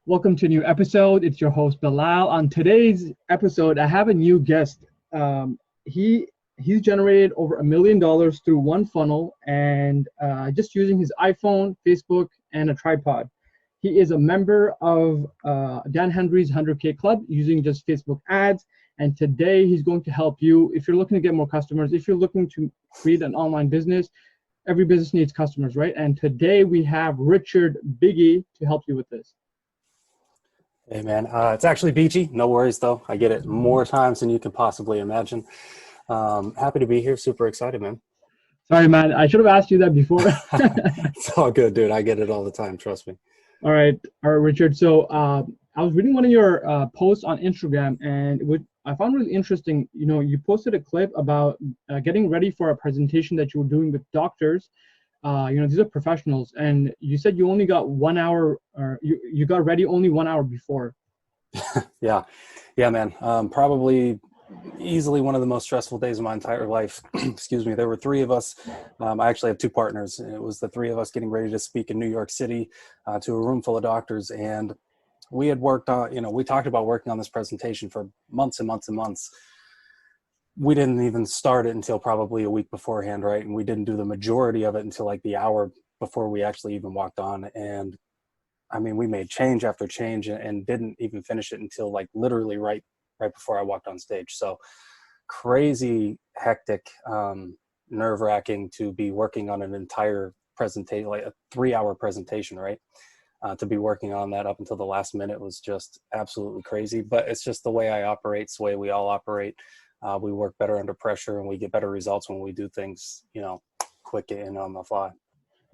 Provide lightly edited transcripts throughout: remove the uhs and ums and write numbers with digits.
Welcome to a new episode. It's your host Bilal. On today's episode, I have a new guest. He's generated over $1 million through one funnel and just using his iPhone, Facebook, and a tripod. He is a member of Dan Henry's 100K Club using just Facebook ads. And today he's going to help you if you're looking to get more customers, if you're looking to create an online business. Every business needs customers, right? And today we have Richard Bigi to help you with this. Hey man, it's actually Bigi. No worries though. I get it more times than you can possibly imagine. Happy to be here. Super excited, man. Sorry, man. I should have asked you that before. It's all good, dude. I get it all the time. Trust me. All right, Richard. So I was reading one of your posts on Instagram, and what I found really interesting, you posted a clip about getting ready for a presentation that you were doing with doctors. These are professionals, and you said you only got 1 hour, or you got ready only 1 hour before. Yeah, man. Probably easily one of the most stressful days of my entire life. Excuse me. There were three of us. I actually have two partners. It was the three of us getting ready to speak in New York City to a room full of doctors. And we had worked on, we talked about working on this presentation for months and months and months. We didn't even start it until probably a week beforehand, right? And we didn't do the majority of it until like the hour before we actually even walked on. And I mean, we made change after change and didn't even finish it until like literally right before I walked on stage. So crazy, hectic, nerve-wracking to be working on an entire presentation, like a 3-hour presentation, right? To be working on that up until the last minute was just absolutely crazy. But it's just the way I operate, it's the way we all operate. We work better under pressure and we get better results when we do things, quick and on the fly.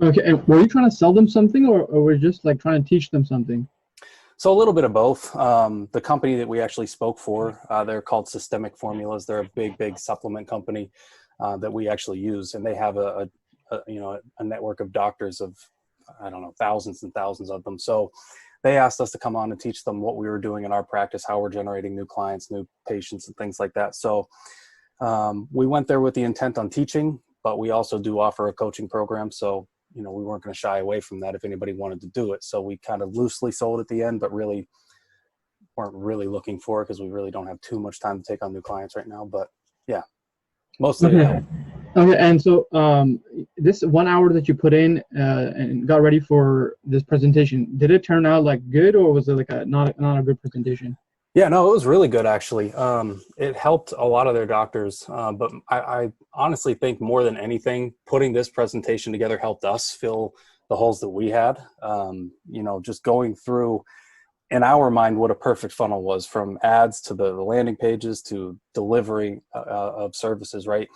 Okay, and were you trying to sell them something, or were you just like trying to teach them something? So a little bit of both. The company that we actually spoke for, they're called Systemic Formulas. They're a big supplement company that we actually use, and they have a network of doctors of, I don't know, thousands and thousands of them. So they asked us to come on and teach them what we were doing in our practice, how we're generating new clients, new patients, and things like that. So we went there with the intent on teaching, but we also do offer a coaching program. So we weren't going to shy away from that if anybody wanted to do it. So we kind of loosely sold at the end, but really weren't really looking for it because we really don't have too much time to take on new clients right now. But yeah, mostly. Okay. Okay, and so this 1 hour that you put in and got ready for this presentation, did it turn out like good, or was it like not a good presentation? Yeah, no, it was really good actually. It helped a lot of their doctors, but I honestly think more than anything, putting this presentation together helped us fill the holes that we had. Just going through in our mind what a perfect funnel was, from ads to the landing pages to delivery of services, right?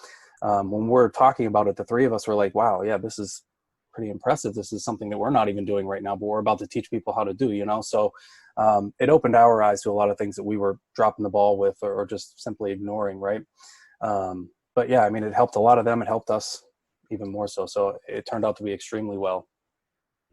When we're talking about it, the three of us were like, wow, yeah, this is pretty impressive. This is something that we're not even doing right now, but we're about to teach people how to do, So it opened our eyes to a lot of things that we were dropping the ball with or just simply ignoring, right? But yeah, I mean, it helped a lot of them. It helped us even more so. So it turned out to be extremely well.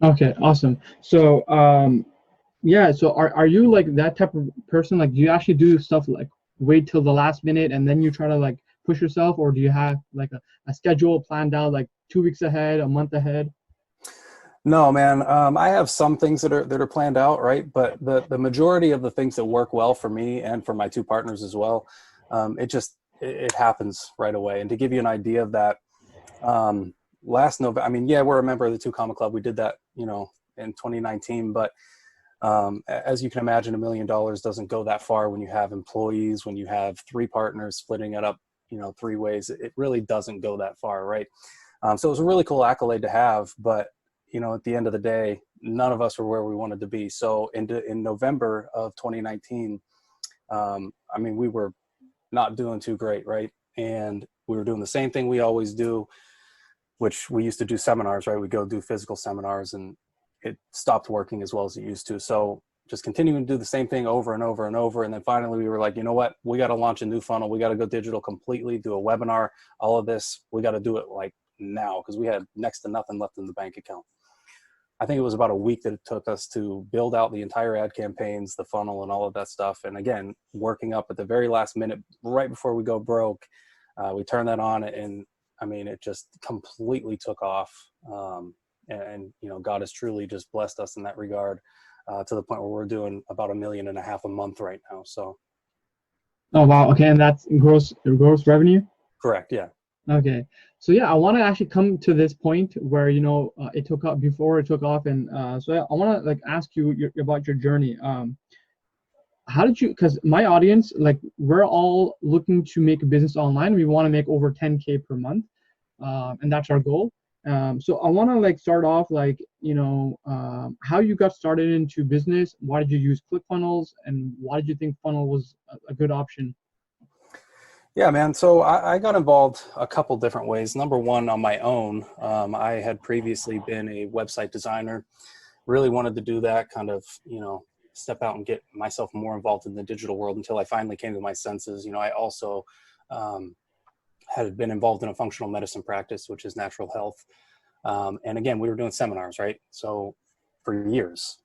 Okay, awesome. So so are you like that type of person? Like, do you actually do stuff like wait till the last minute and then you try to like push yourself, or do you have like a schedule planned out like 2 weeks ahead, a month ahead? No, man. I have some things that are planned out, right? But the majority of the things that work well for me and for my two partners as well, it happens right away. And to give you an idea of that, last November, I mean, yeah, we're a member of the Two Comma Club. We did that, in 2019. But as you can imagine, $1 million doesn't go that far when you have employees, when you have three partners splitting it up, 3 ways. It really doesn't go that far, right? So it was a really cool accolade to have, but at the end of the day, none of us were where we wanted to be. So in November of 2019, we were not doing too great, right? And we were doing the same thing we always do, which we used to do seminars, right? We go do physical seminars, and it stopped working as well as it used to. So just continuing to do the same thing over and over and over. And then finally we were like, you know what? We got to launch a new funnel. We got to go digital completely, do a webinar, all of this. We got to do it like now, because we had next to nothing left in the bank account. I think it was about a week that it took us to build out the entire ad campaigns, the funnel, and all of that stuff. And again, working up at the very last minute, right before we go broke, we turned that on, and it just completely took off. And God has truly just blessed us in that regard. to the point where we're doing about $1.5 million a month right now. So. Oh wow. Okay, and that's gross revenue. Correct. Yeah. Okay. So yeah, I want to actually come to this point where it took off before it took off, and so I want to like ask you about your journey. How did you? Because my audience, like, we're all looking to make a business online. We want to make over 10K per month, and that's our goal. So I want to like start off like how you got started into business. Why did you use ClickFunnels, and why did you think funnel was a good option? Yeah, man. So I got involved a couple different ways. Number one, on my own, I had previously been a website designer, really wanted to do that, kind of, step out and get myself more involved in the digital world until I finally came to my senses. I also had been involved in a functional medicine practice, which is natural health. And again, we were doing seminars, right? So for years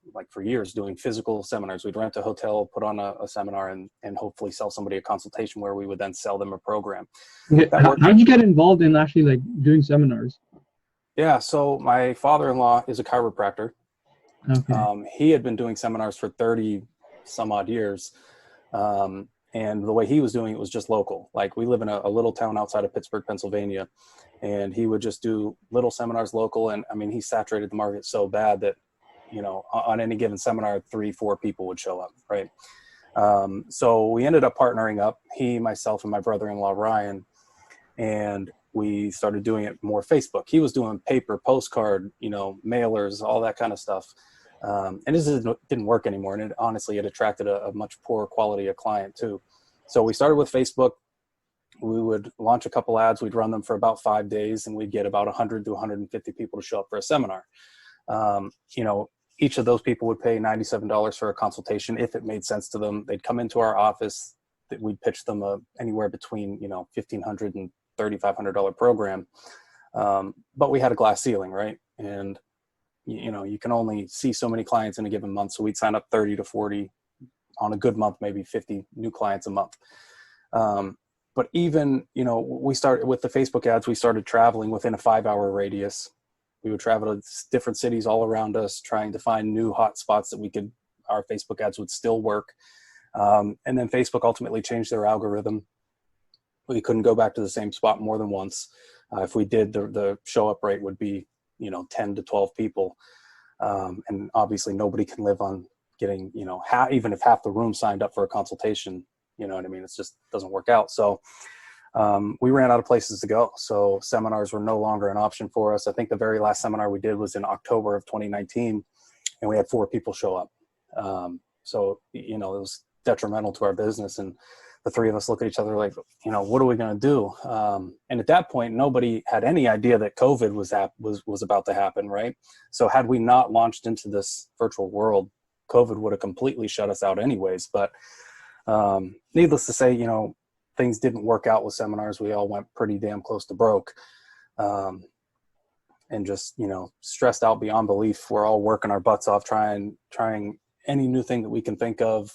doing physical seminars, we'd rent a hotel, put on a seminar, and hopefully sell somebody a consultation where we would then sell them a program. Okay. How did you get involved in actually like doing seminars? Yeah. So my father-in-law is a chiropractor. Okay. He had been doing seminars for 30 some odd years. And the way he was doing it was just local. Like, we live in a little town outside of Pittsburgh, Pennsylvania, and he would just do little seminars local. And I mean, he saturated the market so bad that, on any given seminar, 3-4 people would show up. Right. So we ended up partnering up, he, myself, and my brother-in-law, Ryan, and we started doing it more Facebook. He was doing paper, postcard, mailers, all that kind of stuff. And this didn't work anymore. And it attracted a much poorer quality of client too. So we started with Facebook. We would launch a couple ads. We'd run them for about 5 days, and we'd get about 100 to 150 people to show up for a seminar. Each of those people would pay $97 for a consultation if it made sense to them. They'd come into our office. We'd pitch them anywhere between $1,500 and $3,500 program. But we had a glass ceiling, right? And you can only see so many clients in a given month. So we'd sign up 30 to 40 on a good month, maybe 50 new clients a month. But even, we started with the Facebook ads, we started traveling within a 5-hour radius. We would travel to different cities all around us, trying to find new hot spots that our Facebook ads would still work. And then Facebook ultimately changed their algorithm. We couldn't go back to the same spot more than once. If we did, the show up rate would be 10 to 12 people. And obviously nobody can live on getting, even if half the room signed up for a consultation, you know what I mean? It just doesn't work out. So we ran out of places to go. So seminars were no longer an option for us. I think the very last seminar we did was in October of 2019, and we had 4 people show up. So, it was detrimental to our business. And the 3 of us look at each other like, what are we going to do? And at that point, nobody had any idea that COVID was about to happen, right? So had we not launched into this virtual world, COVID would have completely shut us out anyways. But needless to say, things didn't work out with seminars. We all went pretty damn close to broke, and just, stressed out beyond belief. We're all working our butts off, trying any new thing that we can think of.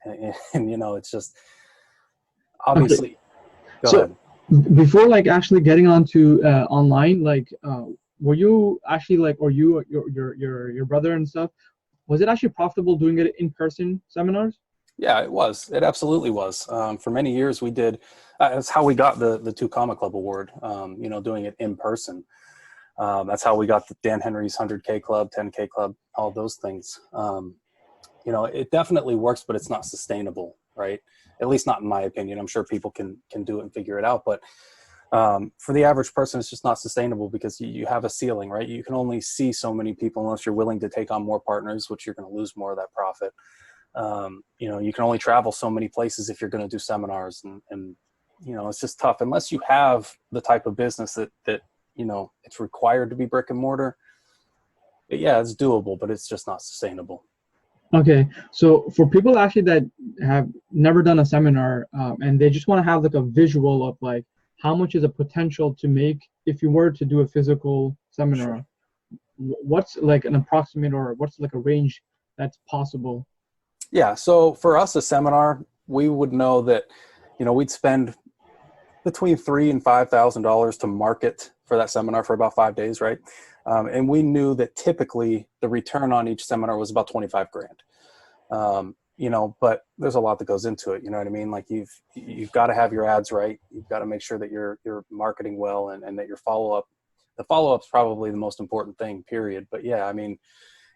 And it's just obviously. Okay. Go So ahead. before like actually getting onto online, like were you actually like, or you your brother and stuff, was it actually profitable doing it in person seminars? Yeah, it was. It absolutely was. For many years we did. That's how we got the 2 Comma Club award. Doing it in person. That's how we got the Dan Henry's 100K Club, 10K Club, all those things. It definitely works, but it's not sustainable, right? At least not in my opinion. I'm sure people can do it and figure it out, but for the average person, it's just not sustainable because you have a ceiling, right? You can only see so many people unless you're willing to take on more partners, which you're going to lose more of that profit. You can only travel so many places if you're going to do seminars, and it's just tough unless you have the type of business that it's required to be brick and mortar. But yeah, it's doable, but it's just not sustainable. Okay, so for people actually that have never done a seminar, and they just want to have like a visual of like how much is a potential to make if you were to do a physical seminar. Sure. What's like an approximate, or what's like a range that's possible? Yeah. So for us, a seminar, we would know that, we'd spend between $3,000 and $5,000 to market for that seminar for about 5 days, right? And we knew that typically the return on each seminar was about 25 grand. You know, but there's a lot that goes into it. You know what I mean? Like you've got to have your ads right. You've got to make sure that you're marketing well, and that your the follow-up's probably the most important thing, period. But yeah, I mean,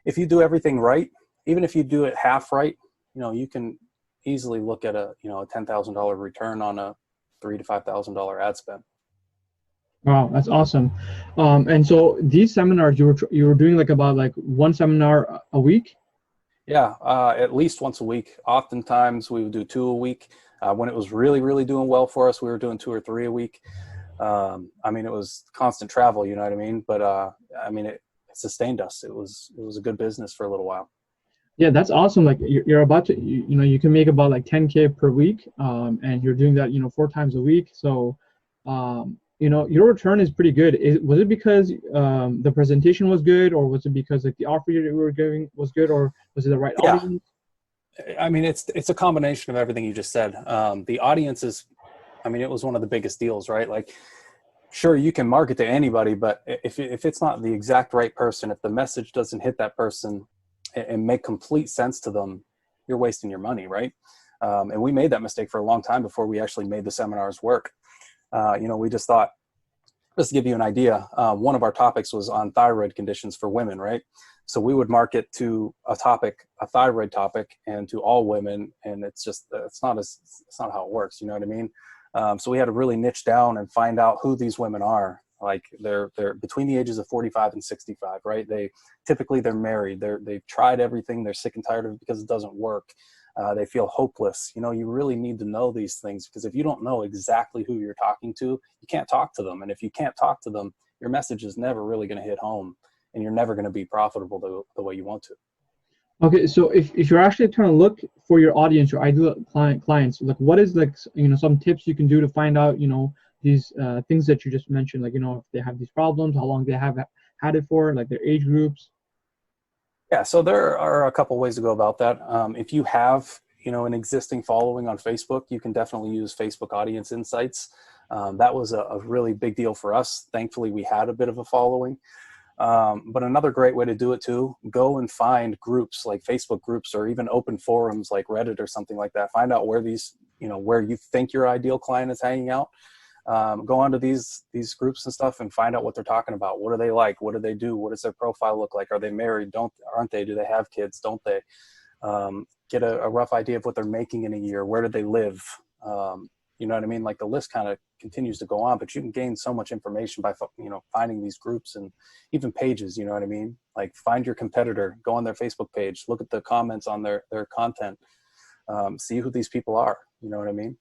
if you do everything right, even if you do it half right, you know, you can easily look at a $10,000 return on a $3,000 to $5,000 ad spend. Wow, that's awesome. And so these seminars you were doing like about like one seminar a week? Yeah, at least once a week. Oftentimes we would do 2 a week. When it was really, really doing well for us, we were doing 2 or 3 a week. I mean, it was constant travel, you know what I mean? But I mean, it sustained us. It was a good business for a little while. Yeah, that's awesome. Like you're about to, you know, you can make about like 10K per week, and you're doing that, you know, 4 times a week. So, you know, your return is pretty good. Was it because the presentation was good, or was it because like the offer you were giving was good, or was it the right Yeah, audience? I mean, it's a combination of everything you just said. The audience is, I mean, it was one of the biggest deals, right? Like, sure, you can market to anybody, but if it's not the exact right person, if the message doesn't hit that person and make complete sense to them, you're wasting your money, right? And we made that mistake for a long time before we actually made the seminars work. You know, we just thought, just to give you an idea, one of our topics was on thyroid conditions for women, right? So we would market to a thyroid topic, and to all women, and it's not how it works. You know what I mean? So we had to really niche down and find out who these women are. Like they're between the ages of 45 and 65, right? They're married. They've tried everything. They're sick and tired of it because it doesn't work. They feel hopeless. You know, you really need to know these things, because if you don't know exactly who you're talking to, you can't talk to them. And if you can't talk to them, your message is never really going to hit home, and you're never going to be profitable the way you want to. Okay, so if you're actually trying to look for your audience, your ideal clients, like what is like, you know, some tips you can do to find out, you know, these things that you just mentioned, like, you know, if they have these problems, how long they have had it for, like their age groups. Yeah, so there are a couple ways to go about that. If you have, you know, an existing following on Facebook, you can definitely use Facebook Audience Insights. That was a really big deal for us. Thankfully, we had a bit of a following. But another great way to do it too, go and find groups like Facebook groups, or even open forums like Reddit or something like that. Find out where where you think your ideal client is hanging out. Go onto these groups and stuff and find out what they're talking about. What do they like? What do they do? What does their profile look like? Are they married? Aren't they? Do they have kids? Don't they? Get a rough idea of what they're making in a year. Where do they live? You know what I mean? Like the list kind of continues to go on, but you can gain so much information by, you know, finding these groups and even pages, you know what I mean? Like find your competitor, go on their Facebook page, look at the comments on their content, see who these people are, you know what I mean?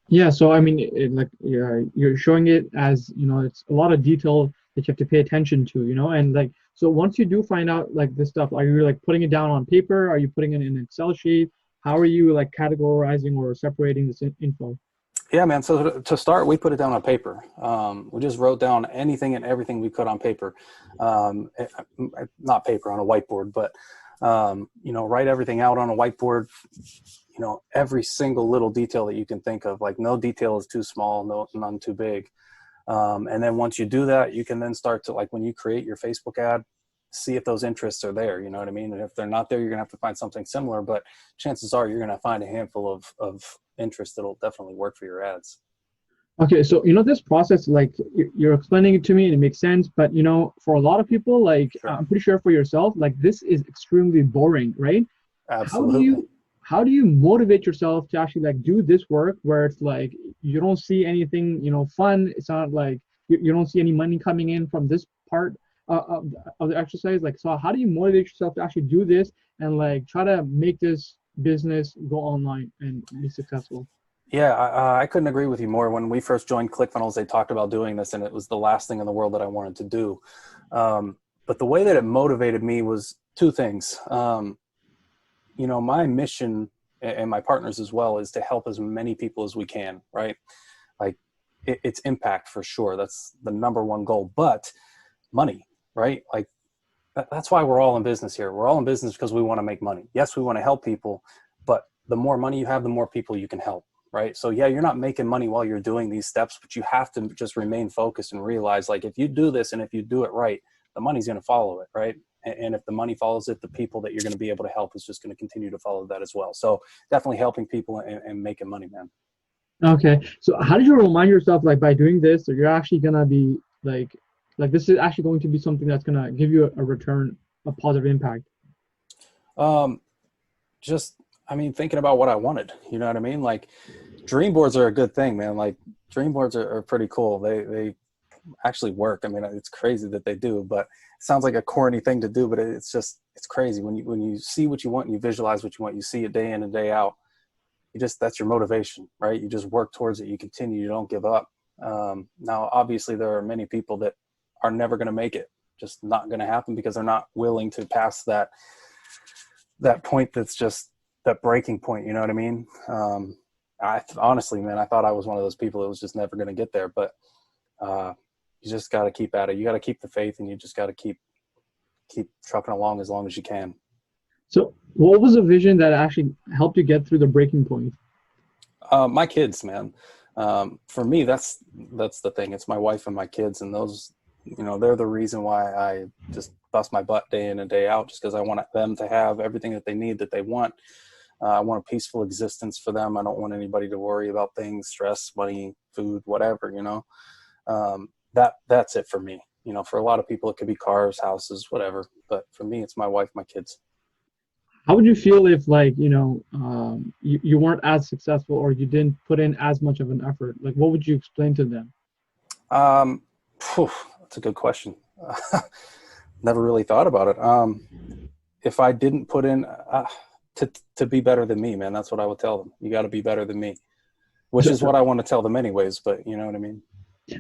Yeah, so I mean, like you're showing it as, you know, it's a lot of detail that you have to pay attention to, you know, and like, so once you do find out like this stuff, are you like putting it down on paper? Are you putting it in an Excel sheet? How are you like categorizing or separating this info? Yeah, man. So to start, we put it down on paper. We just wrote down anything and everything we could on paper. Not paper, on a whiteboard, but, you know, write everything out on a whiteboard, you know, every single little detail that you can think of. Like no detail is too small, none too big. And then once you do that, you can then start to, like when you create your Facebook ad, see if those interests are there, you know what I mean? And if they're not there, you're gonna have to find something similar, but chances are you're gonna find a handful of interests that'll definitely work for your ads. Okay, so you know this process, like you're explaining it to me and it makes sense, but you know, for a lot of people, like Sure. I'm pretty sure for yourself, like this is extremely boring, right? How do Absolutely. you how do you motivate yourself to actually like do this work where it's like you don't see anything, you know, fun? It's not like you don't see any money coming in from this part of the exercise. Like, so how do you motivate yourself to actually do this and like try to make this business go online and be successful? Yeah, I couldn't agree with you more. When we first joined ClickFunnels, they talked about doing this, and it was the last thing in the world that I wanted to do. But the way that it motivated me was two things. You know, my mission, and my partners as well, is to help as many people as we can, right? Like it's impact for sure. That's the number one goal, but money, right? Like that's why we're all in business here. We're all in business because we want to make money. Yes, we want to help people, but the more money you have, the more people you can help. right? So yeah, you're not making money while you're doing these steps, but you have to just remain focused and realize, like, if you do this and if you do it right, the money's going to follow it, right? And if the money follows it, the people that you're going to be able to help is just going to continue to follow that as well. So definitely helping people and making money, man. Okay. So how did you remind yourself, like, by doing this, that you're actually gonna be like this is actually going to be something that's gonna give you a return, a positive impact? Um, just, I mean, thinking about what I wanted, you know what I mean? Like, dream boards are a good thing, man. Like, dream boards are pretty cool. They actually work. I mean, it's crazy that they do, but it sounds like a corny thing to do, but it's just, it's crazy when you see what you want and you visualize what you want, you see it day in and day out. You just, that's your motivation, right? You just work towards it. You continue, you don't give up. Now, obviously there are many people that are never going to make it, just not going to happen because they're not willing to pass that point. That's just that breaking point. You know what I mean? I honestly, man, I thought I was one of those people that was just never going to get there, but you just got to keep at it. You got to keep the faith, and you just got to keep trucking along as long as you can. So what was a vision that actually helped you get through the breaking point? My kids, man. For me, that's the thing. It's my wife and my kids, and those, you know, they're the reason why I just bust my butt day in and day out, just because I want them to have everything that they need, that they want. I want a peaceful existence for them. I don't want anybody to worry about things, stress, money, food, whatever, you know. That's it for me. You know, for a lot of people, it could be cars, houses, whatever. But for me, it's my wife, my kids. How would you feel if, like, you weren't as successful, or you didn't put in as much of an effort? Like, what would you explain to them? Um, that's a good question. Never really thought about it. If I didn't put in to be better than me, man, that's what I would tell them. You got to be better than me, which is what I want to tell them anyways. But you know what I mean?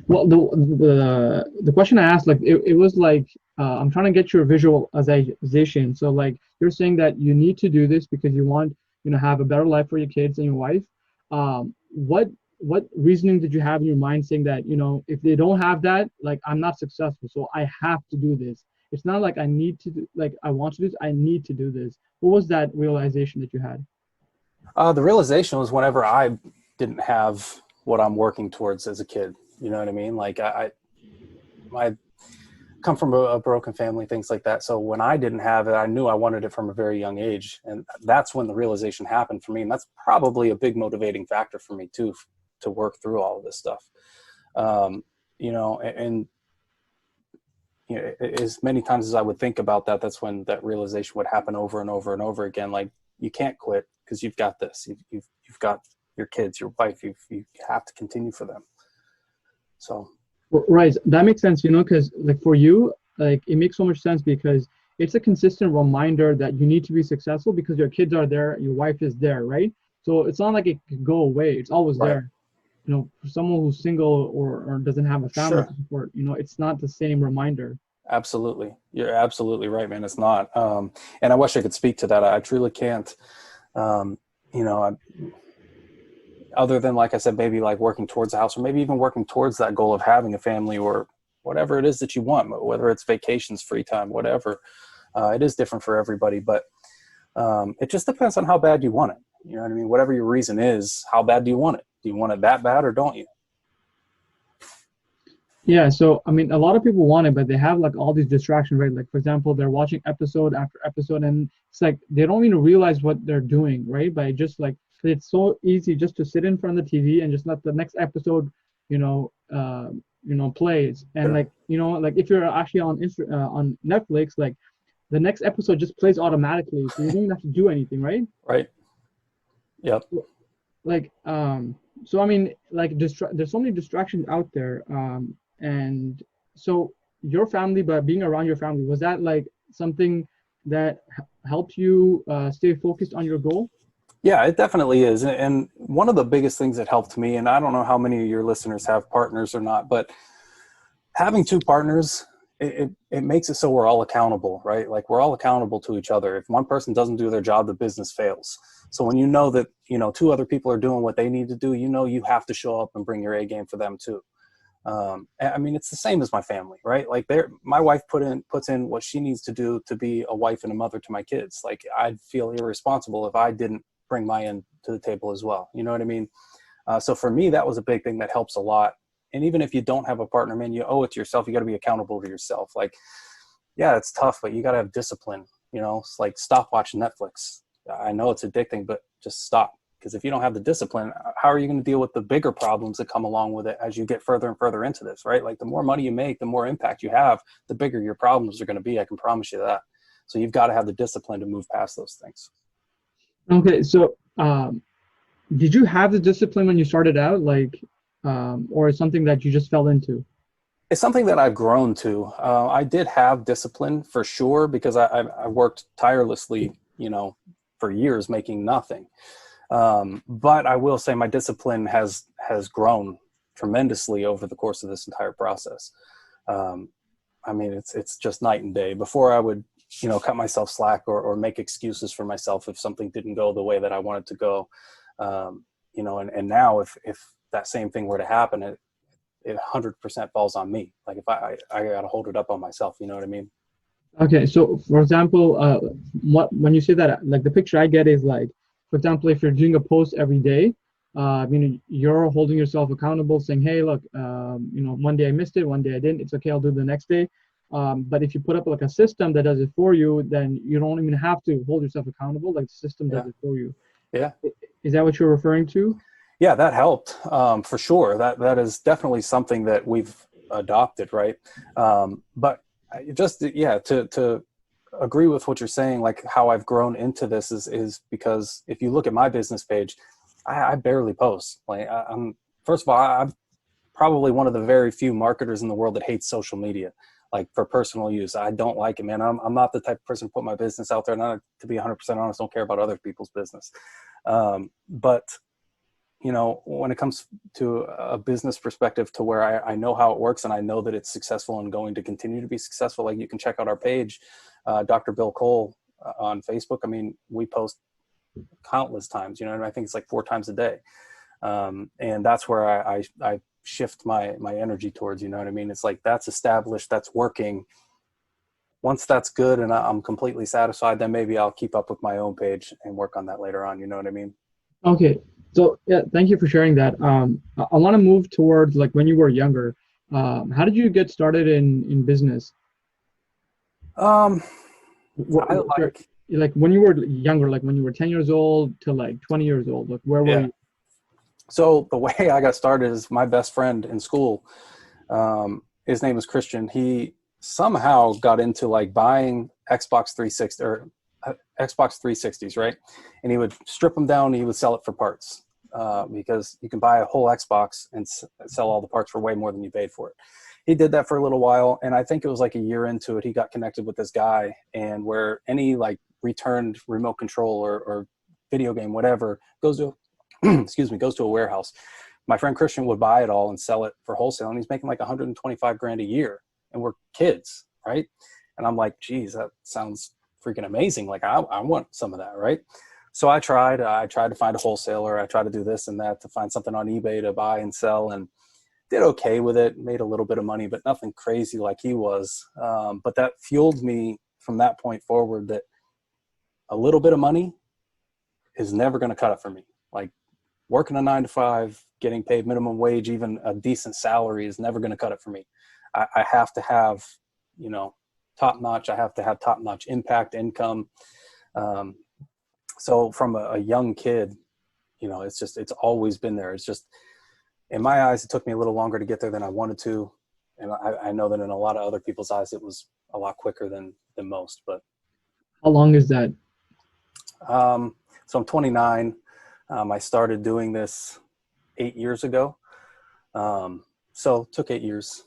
Well, the question I asked, like, it was like, I'm trying to get your visualization. So, like, you're saying that you need to do this because you want, have a better life for your kids and your wife. What reasoning did you have in your mind saying that, if they don't have that, like, I'm not successful, so I have to do this? It's not like I need to do, like, I want to do this, I need to do this. What was that realization that you had? The realization was whenever I didn't have what I'm working towards as a kid. You know what I mean? Like, I come from a broken family, things like that. So when I didn't have it, I knew I wanted it from a very young age. And that's when the realization happened for me. And that's probably a big motivating factor for me too, to work through all of this stuff. As many times as I would think about that, that's when that realization would happen over and over and over again. Like, you can't quit because you've got this, you've got your kids, your wife, you have to continue for them. So. Right, that makes sense, because, like, for you, like, it makes so much sense because it's a consistent reminder that you need to be successful because your kids are there, your wife is there, right? So it's not like it could go away. It's always Right. there. For someone who's single or doesn't have a family Sure. to support, it's not the same reminder. Absolutely. You're absolutely right, man. It's not. And I wish I could speak to that. I truly can't. Other than, like I said, maybe like working towards a house, or maybe even working towards that goal of having a family, or whatever it is that you want, whether it's vacations, free time, whatever. It is different for everybody, but it just depends on how bad you want it. You know what I mean? Whatever your reason is, how bad do you want it? Do you want it that bad, or don't you? Yeah, so I mean, a lot of people want it, but they have, like, all these distractions, right? Like, for example, they're watching episode after episode, and it's like they don't even realize what they're doing, right? By just, like, it's so easy just to sit in front of the TV and just let the next episode, plays. And, Sure. like if you're actually on Netflix, like, the next episode just plays automatically, so you don't even have to do anything, right? Right. Yep. Like, so I mean, like, there's so many distractions out there, and so your family, but being around your family, was that, like, something that helped you stay focused on your goal? Yeah, it definitely is. And one of the biggest things that helped me, and I don't know how many of your listeners have partners or not, but having two partners, it makes it so we're all accountable, right? Like, we're all accountable to each other. If one person doesn't do their job, the business fails. So when you know that, two other people are doing what they need to do, you have to show up and bring your A game for them too. I mean, it's the same as my family, right? Like, my wife puts in what she needs to do to be a wife and a mother to my kids. Like, I'd feel irresponsible if I didn't bring my end to the table as well. You know what I mean? So for me, that was a big thing that helps a lot. And even if you don't have a partner, man, you owe it to yourself. You got to be accountable to yourself. Like, yeah, it's tough, but you got to have discipline. You know, it's like, stop watching Netflix. I know it's addicting, but just stop. Because if you don't have the discipline, how are you going to deal with the bigger problems that come along with it as you get further and further into this, right? Like, the more money you make, the more impact you have, the bigger your problems are going to be. I can promise you that. So you've got to have the discipline to move past those things. Okay, so did you have the discipline when you started out, like, or is something that you just fell into? It's something that I've grown to. I did have discipline for sure, because I worked tirelessly, you know, for years making nothing. But I will say my discipline has grown tremendously over the course of this entire process. I mean, it's just night and day. Before, I would, you know, cut myself slack or make excuses for myself if something didn't go the way that I wanted to go. You know, and now if that same thing were to happen, it 100% falls on me. Like, if I got to hold it up on myself, you know what I mean? Okay, so for example, when you say that, like the picture I get is like, for example, if you're doing a post every day, you know, you're holding yourself accountable, saying, "Hey, look, you know, one day I missed it, one day I didn't. It's okay, I'll do it the next day." But if you put up like a system that does it for you, then you don't even have to hold yourself accountable. Like, the system does it for you. Yeah. Is that what you're referring to? Yeah, that helped, for sure. That is definitely something that we've adopted, right? But to agree with what you're saying, like how I've grown into this is because if you look at my business page, I barely post. Like, I'm first of all, I'm probably one of the very few marketers in the world that hates social media, like, for personal use. I don't like it, man. I'm not the type of person to put my business out there. Not to be 100% honest, don't care about other people's business. But you know, when it comes to a business perspective, to where I know how it works and I know that it's successful and going to continue to be successful, like, you can check out our page, Dr. Bill Cole, on Facebook. I mean, we post countless times, you know, and I think it's like 4 times a day. And that's where I shift my energy towards, you know what I mean? It's like, that's established, that's working. Once that's good and I'm completely satisfied, then maybe I'll keep up with my own page and work on that later on. You know what I mean? Okay, so yeah, thank you for sharing that. I want to move towards like when you were younger. How did you get started in business? Um, What, I sure, like, like when you were younger, like when you were 10 years old to like 20 years old, like where were yeah. you? So the way I got started is my best friend in school. His name is Christian. He somehow got into like buying Xbox 360 or Xbox 360s, right? And he would strip them down and he would sell it for parts, because you can buy a whole Xbox and sell all the parts for way more than you paid for it. He did that for a little while, and I think it was like a year into it, he got connected with this guy, and where any like returned remote control or video game, whatever, goes to excuse me, goes to a warehouse. My friend Christian would buy it all and sell it for wholesale, and he's making like 125 grand a year, and we're kids, right? And I'm like, geez, that sounds freaking amazing. Like, I want some of that, right? So I tried to find a wholesaler. I tried to do this and that to find something on eBay to buy and sell, and did okay with it, made a little bit of money, but nothing crazy like he was. But that fueled me from that point forward, that a little bit of money is never going to cut it for me. Like, working a 9 to 5, getting paid minimum wage, even a decent salary, is never going to cut it for me. I have to have, you know, top notch. I have to have top notch impact, income. So from a young kid, you know, it's always been there. It's just, in my eyes, it took me a little longer to get there than I wanted to. And I know that in a lot of other people's eyes, it was a lot quicker than most, but. How long is that? So I'm 29. I started doing this 8 years ago. So it took 8 years,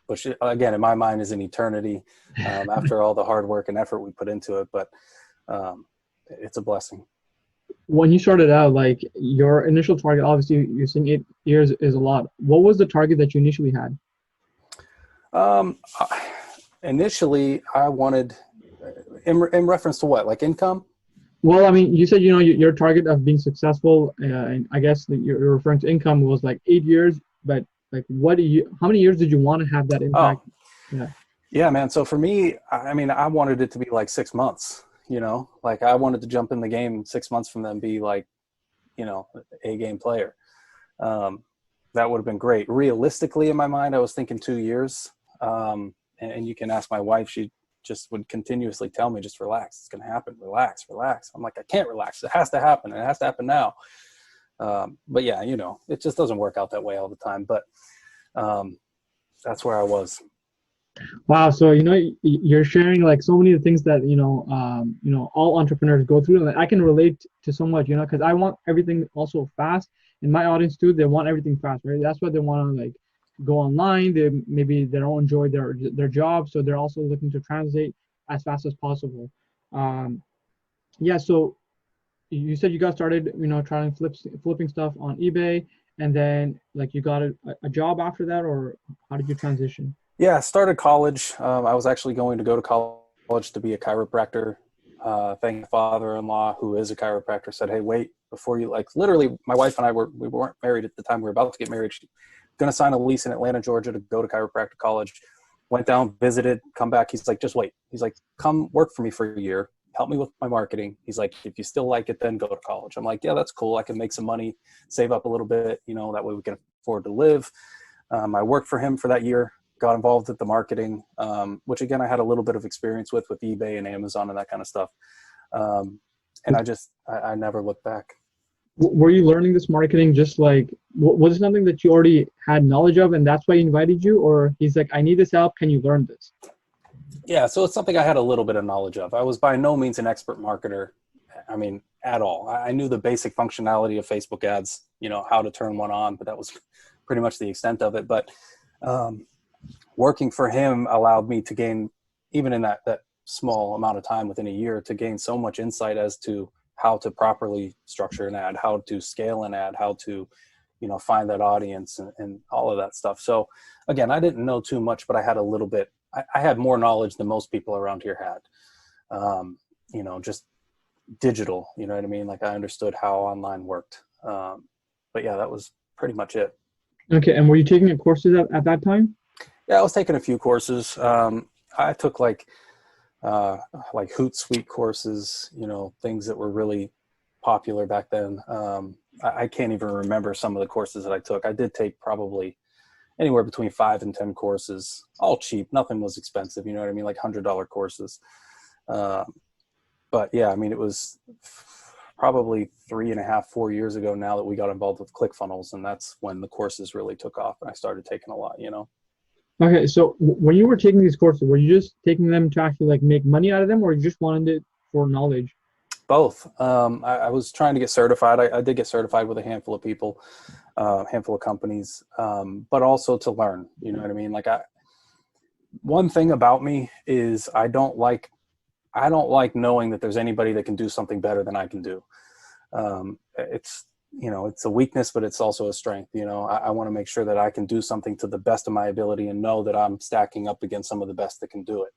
which again, in my mind, is an eternity, after all the hard work and effort we put into it, but it's a blessing. When you started out, like your initial target, obviously you're saying 8 years is a lot. What was the target that you initially had? Initially, I wanted, in reference to what, like income? Well, I mean, you said, you know, your target of being successful, and I guess that you're referring to income was like 8 years, but like, how many years did you want to have that impact? Oh, yeah, man. So for me, I mean, I wanted it to be like 6 months, you know, like I wanted to jump in the game 6 months from them, be like, you know, a game player. that would have been great. Realistically, in my mind, I was thinking 2 years. And you can ask my wife, she just would continuously tell me, just relax. It's going to happen. Relax, relax. I'm like, I can't relax. It has to happen. It has to happen now. But yeah, you know, it just doesn't work out that way all the time. But that's where I was. Wow. So, you know, you're sharing like so many of the things that, all entrepreneurs go through. And I can relate to so much, you know, because I want everything also fast. And my audience too, they want everything fast, right? That's why they want to like go online. They don't enjoy their job. So they're also looking to translate as fast as possible. Um, yeah. So you said you got started, you know, trying flipping stuff on eBay, and then like you got a job after that, or how did you transition? Yeah, I started college. I was actually going to go to college to be a chiropractor. Thank my father-in-law, who is a chiropractor, said, "Hey, wait before you like." Literally, my wife and I we weren't married at the time. We were about to get married. She's going to sign a lease in Atlanta, Georgia, to go to chiropractic college. Went down, visited, come back. He's like, "Just wait." He's like, "Come work for me for a year. Help me with my marketing." He's like, "If you still like it, then go to college." I'm like, "Yeah, that's cool. I can make some money, save up a little bit. You know, that way we can afford to live." I worked for him for that year, got involved with the marketing, which again, I had a little bit of experience with eBay and Amazon and that kind of stuff. And I never looked back. Were you learning this marketing just like, was it something that you already had knowledge of and that's why he invited you? Or he's like, I need this help. Can you learn this? Yeah, so it's something I had a little bit of knowledge of. I was by no means an expert marketer. I mean, at all. I knew the basic functionality of Facebook ads, you know, how to turn one on, but that was pretty much the extent of it. But um, working for him allowed me to gain, even in that small amount of time within a year, to gain so much insight as to how to properly structure an ad, how to scale an ad, how to, you know, find that audience and all of that stuff. So again, I didn't know too much, but I had a little bit. I had more knowledge than most people around here had. You know, just digital, you know what I mean? Like I understood how online worked. But yeah, that was pretty much it. Okay. And were you taking courses at that time? Yeah, I was taking a few courses. I took like Hootsuite courses, you know, things that were really popular back then. I can't even remember some of the courses that I took. I did take probably anywhere between 5 and 10 courses, all cheap. Nothing was expensive. You know what I mean? Like $100 courses. But yeah, I mean, it was probably 3.5, 4 years ago now that we got involved with ClickFunnels, and that's when the courses really took off and I started taking a lot, you know. Okay. So when you were taking these courses, were you just taking them to actually like make money out of them or you just wanted it for knowledge? Both. I was trying to get certified. I did get certified with a handful of people, handful of companies, but also to learn, you know what I mean? Like one thing about me is I don't like knowing that there's anybody that can do something better than I can do. It's, you know, it's a weakness, but it's also a strength. You know, I want to make sure that I can do something to the best of my ability and know that I'm stacking up against some of the best that can do it.